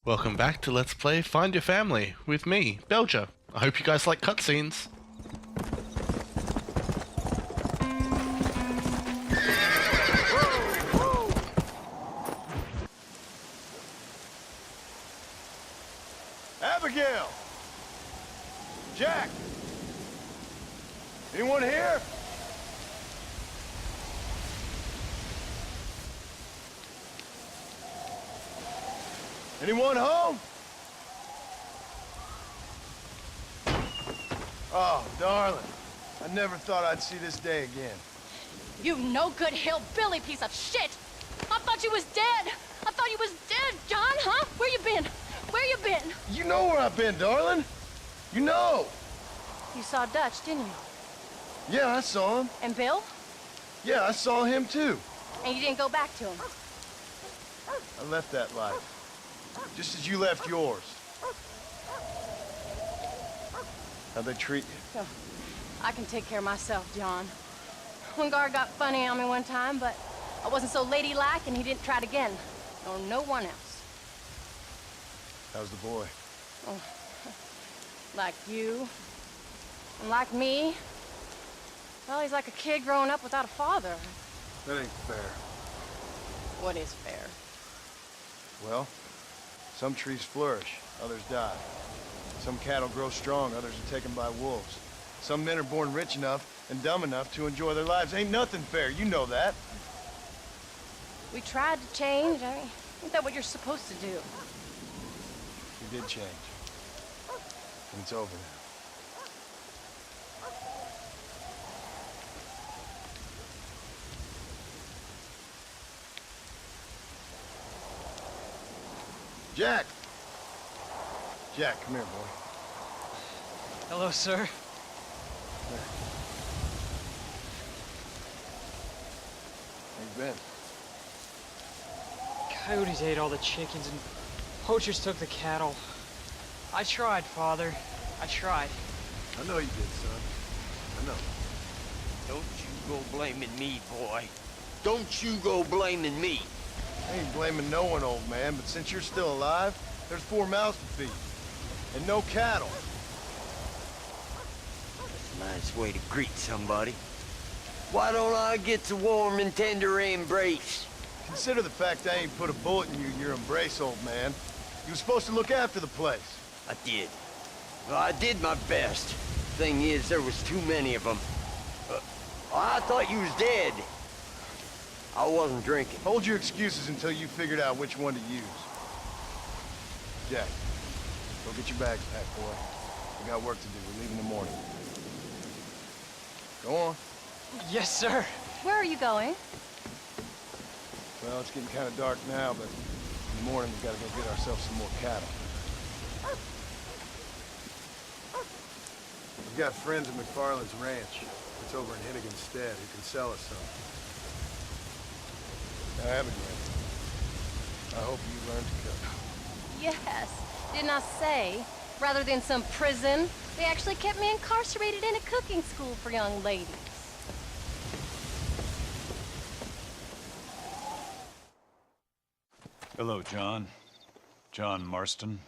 Welcome back to Let's Play Find Your Family with me, Belger. I hope you guys like cutscenes. Abigail! Jack! Anyone here? Anyone home? Oh, darling. I never thought I'd see this day again. You no-good hillbilly piece of shit! I thought you was dead! I thought you was dead, John, huh? Where you been? Where you been? You know where I've been, darling. You know. You saw Dutch, didn't you? Yeah, I saw him. And Bill? Yeah, I saw him too. And you didn't go back to him? I left that life. Just as you left yours. How'd they treat you? Oh, I can take care of myself, John. One guard got funny on me one time, but I wasn't so ladylike and he didn't try it again. Nor no one else. How's the boy? Oh, like you. And like me. Well, he's like a kid growing up without a father. That ain't fair. What is fair? Well, some trees flourish, others die. Some cattle grow strong, others are taken by wolves. Some men are born rich enough and dumb enough to enjoy their lives. Ain't nothing fair, you know that. We tried to change. I mean, isn't that what you're supposed to do? We did change. And it's over now. Jack! Jack, come here, boy. Hello, sir. Where you been? Coyotes ate all the chickens and poachers took the cattle. I tried, Father. I tried. I know you did, son. I know. Don't you go blaming me, boy. Don't you go blaming me. I ain't blaming no one, old man, but since you're still alive, there's 4 mouths to feed. And no cattle. That's a nice way to greet somebody. Why don't I get the warm and tender embrace? Consider the fact I ain't put a bullet in you in your embrace, old man. You were supposed to look after the place. I did. Well, I did my best. Thing is, there was too many of them. I thought you was dead. I wasn't drinking. Hold your excuses until you figured out which one to use. Jack, go get your bags packed, boy. We got work to do. We're leaving in the morning. Go on. Yes, sir. Where are you going? Well, it's getting kind of dark now, but in the morning we've got to go get ourselves some more cattle. We've got friends at McFarland's ranch. It's over in Hennigan's Stead who can sell us some. Now, Abigail, I hope you learn to cook. Yes. Didn't I say? Rather than some prison, they actually kept me incarcerated in a cooking school for young ladies. Hello, John. John Marston.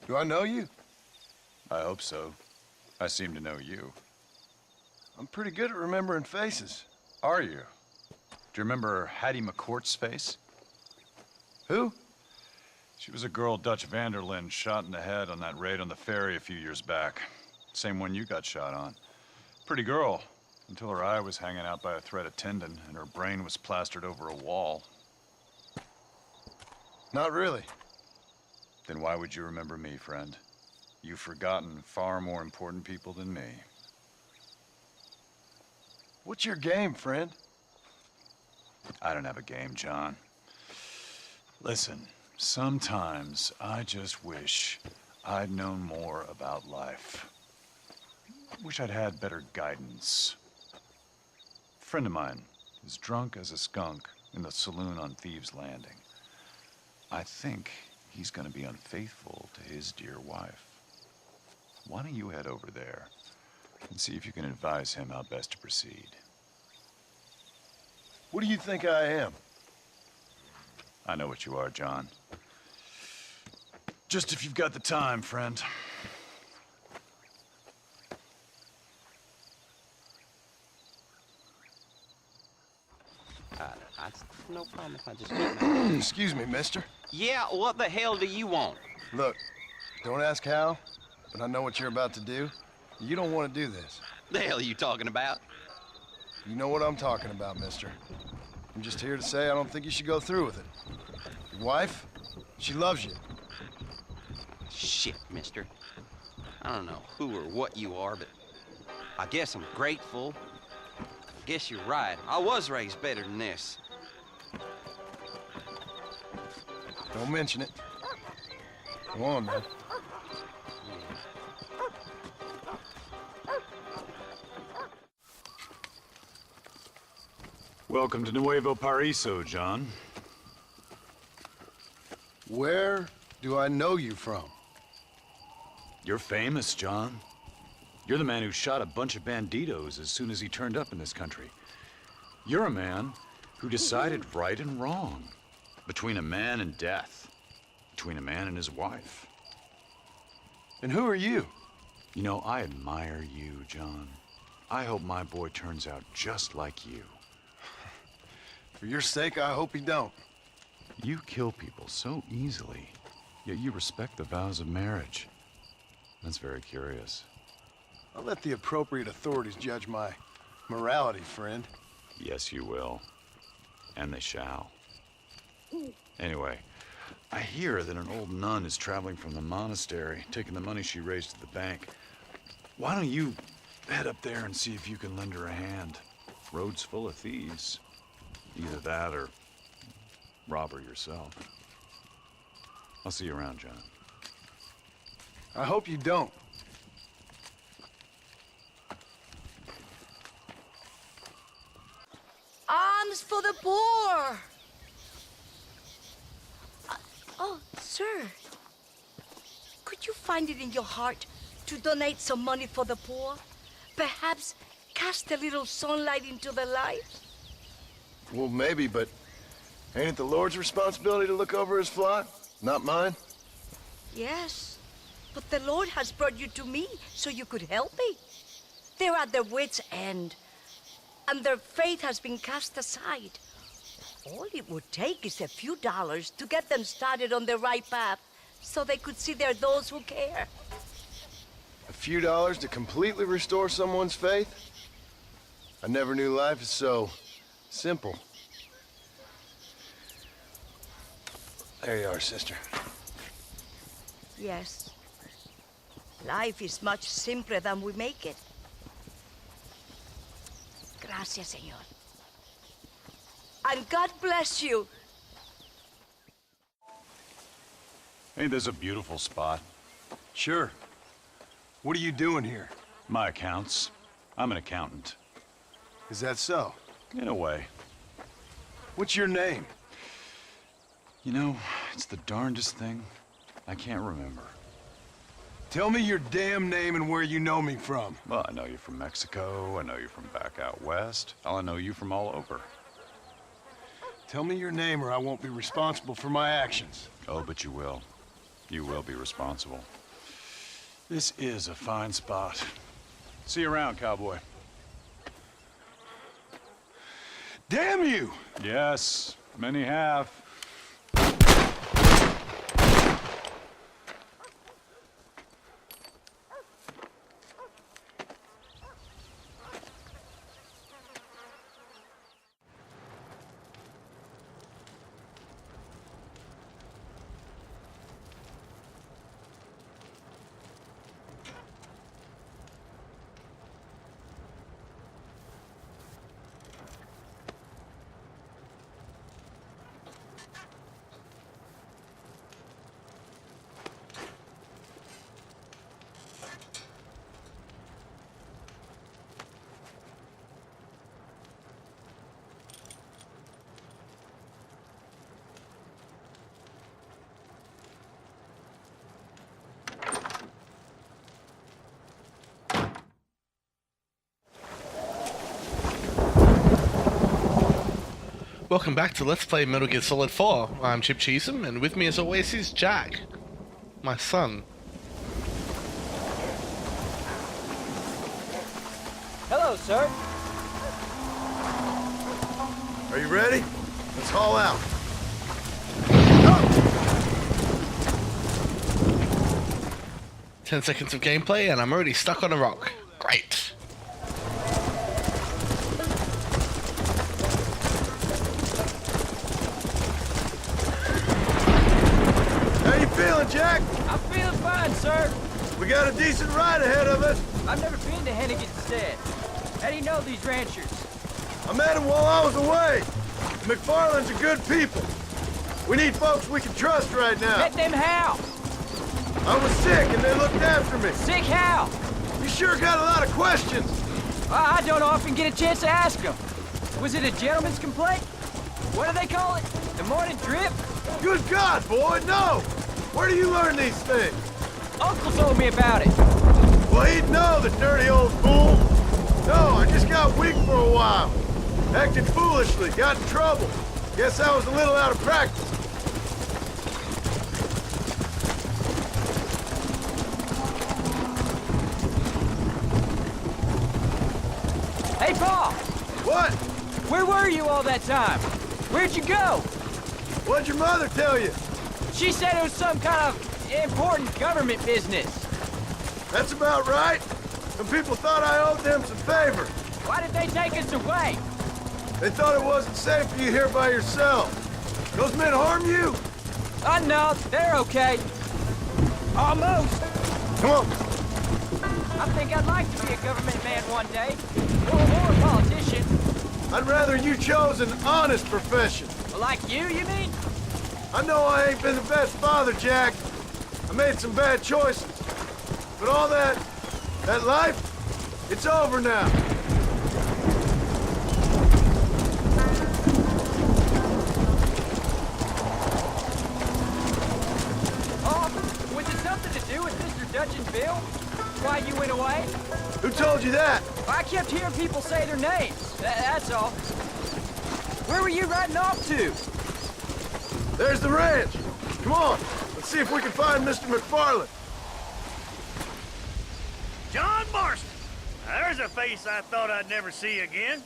Do I know you? I hope so. I seem to know you. I'm pretty good at remembering faces. Are you? Do you remember Hattie McCourt's face? Who? She was a girl Dutch Vanderlyn shot in the head on that raid on the ferry a few years back. Same one you got shot on. Pretty girl, until her eye was hanging out by a thread of tendon and her brain was plastered over a wall. Not really. Then why would you remember me, friend? You've forgotten far more important people than me. What's your game, friend? I don't have a game, John. Listen, sometimes I just wish I'd known more about life. Wish I'd had better guidance. A friend of mine is drunk as a skunk in the saloon on Thieves' Landing. I think he's gonna be unfaithful to his dear wife. Why don't you head over there and see if you can advise him how best to proceed? What do you think I am? I know what you are, John. Just if you've got the time, friend. It's no problem if I just keep my... Excuse me, mister. Yeah, what the hell do you want? Look, don't ask how, but I know what you're about to do. You don't want to do this. The hell are you talking about? You know what I'm talking about, mister. I'm just here to say I don't think you should go through with it. Your wife, she loves you. Shit, mister. I don't know who or what you are, but I guess I'm grateful. I guess you're right. I was raised better than this. Don't mention it. Go on, man. Welcome to Nuevo Paraiso, John. Where do I know you from? You're famous, John. You're the man who shot a bunch of banditos as soon as he turned up in this country. You're a man who decided right and wrong. Between a man and death. Between a man and his wife. And who are you? You know, I admire you, John. I hope my boy turns out just like you. For your sake, I hope you don't. You kill people so easily, yet you respect the vows of marriage. That's very curious. I'll let the appropriate authorities judge my morality, friend. Yes, you will. And they shall. Anyway, I hear that an old nun is traveling from the monastery, taking the money she raised to the bank. Why don't you head up there and see if you can lend her a hand? Road's full of thieves. Either that or rob her yourself. I'll see you around, John. I hope you don't. Alms for the poor! Oh, sir. Could you find it in your heart to donate some money for the poor? Perhaps cast a little sunlight into their lives? Well, maybe, but ain't it the Lord's responsibility to look over his flock? Not mine? Yes, but the Lord has brought you to me so you could help me. They're at their wits' end, and their faith has been cast aside. All it would take is a few dollars to get them started on the right path so they could see they're those who care. A few dollars to completely restore someone's faith? I never knew life is so simple. There you are, sister. Yes. Life is much simpler than we make it. Gracias, Señor. And God bless you. Ain't this a beautiful spot? Sure. What are you doing here? My accounts. I'm an accountant. Is that so? In a way. What's your name? You know, it's the darndest thing. I can't remember. Tell me your damn name and where you know me from. Well, I know you from Mexico. I know you from back out west. Hell, I know you from all over. Tell me your name or I won't be responsible for my actions. Oh, but you will. You will be responsible. This is a fine spot. See you around, cowboy. Damn you! Yes, many have. Welcome back to Let's Play Metal Gear Solid 4. I'm Chip Cheesem, and with me as always is Jack, my son. Hello, sir. Are you ready? Let's haul out. 10 seconds of gameplay and I'm already stuck on a rock. Great. How you feeling, Jack? I'm feeling fine, sir. We got a decent ride ahead of us. I've never been to Hennigan's Stead. How do you know these ranchers? I met them while I was away. The McFarland's are good people. We need folks we can trust right now. Met them how? I was sick and they looked after me. Sick how? You sure got a lot of questions. I don't often get a chance to ask them. Was it a gentleman's complaint? What do they call it? The morning drip? Good God, boy, no! Where do you learn these things? Uncle told me about it. Well, he'd know, the dirty old fool. No, I just got weak for a while. Acted foolishly, got in trouble. Guess I was a little out of practice. Hey, Pa! What? Where were you all that time? Where'd you go? What'd your mother tell you? She said it was some kind of important government business. That's about right. Some people thought I owed them some favor. Why did they take us away? They thought it wasn't safe for you here by yourself. Those men harm you? No, they're okay. Almost. Come on. I think I'd like to be a government man one day. Or a politician. I'd rather you chose an honest profession. Like you mean? I know I ain't been the best father, Jack. I made some bad choices. But all that life, it's over now. Oh, was it something to do with Mr. Dutch and Bill? Why you went away? Who told you that? I kept hearing people say their names. That's all. Where were you riding off to? There's the ranch. Come on, let's see if we can find Mr. McFarland. John Marston! Now, there's a face I thought I'd never see again.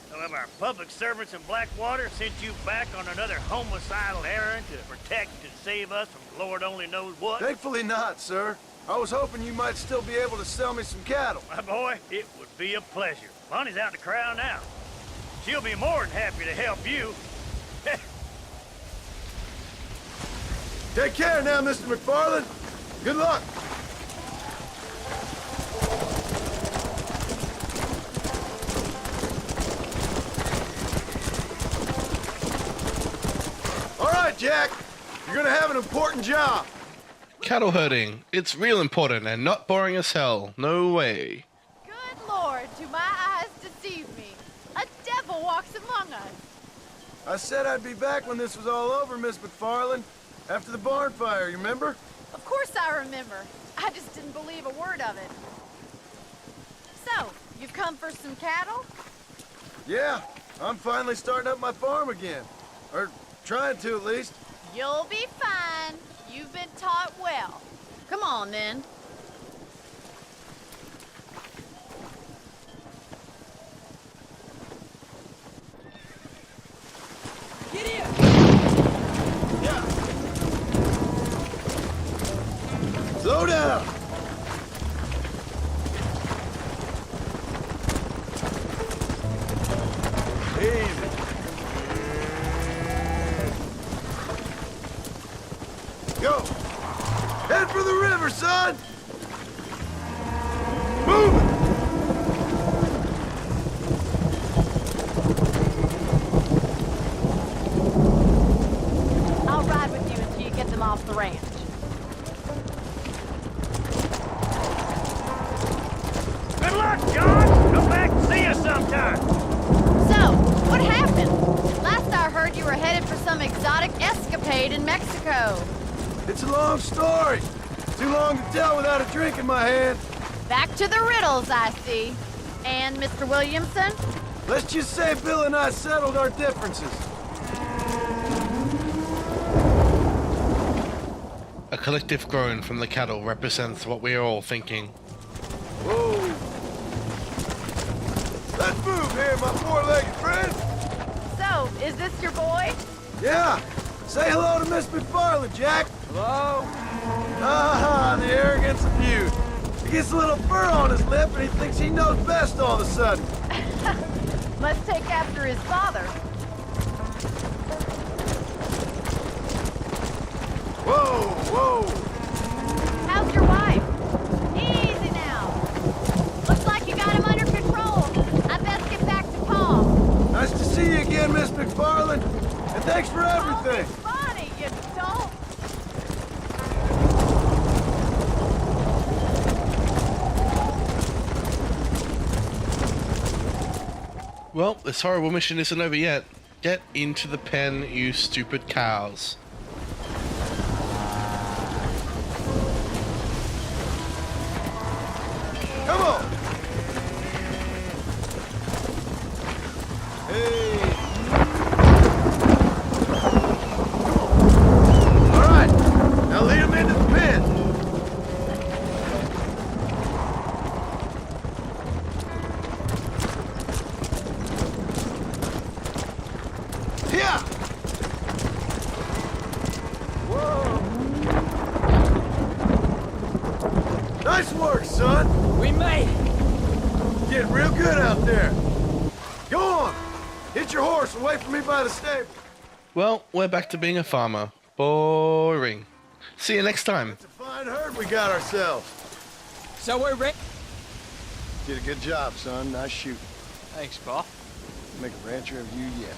Some of our public servants in Blackwater sent you back on another homicidal errand to protect and save us from Lord only knows what. Thankfully not, sir. I was hoping you might still be able to sell me some cattle. My boy, it would be a pleasure. Bonnie's out in the crowd now. She'll be more than happy to help you. Take care now, Mr. McFarland. Good luck. All right, Jack. You're gonna have an important job. Cattle herding. It's real important and not boring as hell. No way. Good Lord, do my eyes deceive me? A devil walks among us. I said I'd be back when this was all over, Miss McFarland. After the barn fire, you remember? Of course I remember. I just didn't believe a word of it. So, you've come for some cattle? Yeah, I'm finally starting up my farm again. Or trying to, at least. You'll be fine. You've been taught well. Come on, then. Gideon! Slow down! Easy. Go! Head for the river, son! Move it! I'll ride with you until you get them off the ranch. Good luck, John! Come back and see us sometime. So, what happened? Last I heard you were headed for some exotic escapade in Mexico. It's a long story. Too long to tell without a drink in my hand. Back to the riddles, I see. And Mr. Williamson? Let's just say Bill and I settled our differences. A collective groan from the cattle represents what we are all thinking. Whoa! Let's move here, my four-legged friend! So, is this your boy? Yeah! Say hello to Miss McFarland, Jack! Hello? Ah, the arrogance of youth. He gets a little fur on his lip and he thinks he knows best all of a sudden. Must take after his father. Whoa, whoa! How's your wife? Easy now. Looks like you got him under control. I best get back to Pa. Nice to see you again, Miss McFarland. And thanks for everything. Oh, funny, you don't. Well, this horrible mission isn't over yet. Get into the pen, you stupid cows. Come on! Hey! All right, now lead him into the pen. Yeah! Whoa! Nice work, son! We made it! Getting real good out there. Go on! Hit your horse and wait for me by the stable. Well, we're back to being a farmer. Boring. See you next time. It's a fine herd we got ourselves. So we're ready. Did a good job, son. Nice shooting. Thanks, Pa. Make a rancher of you yet.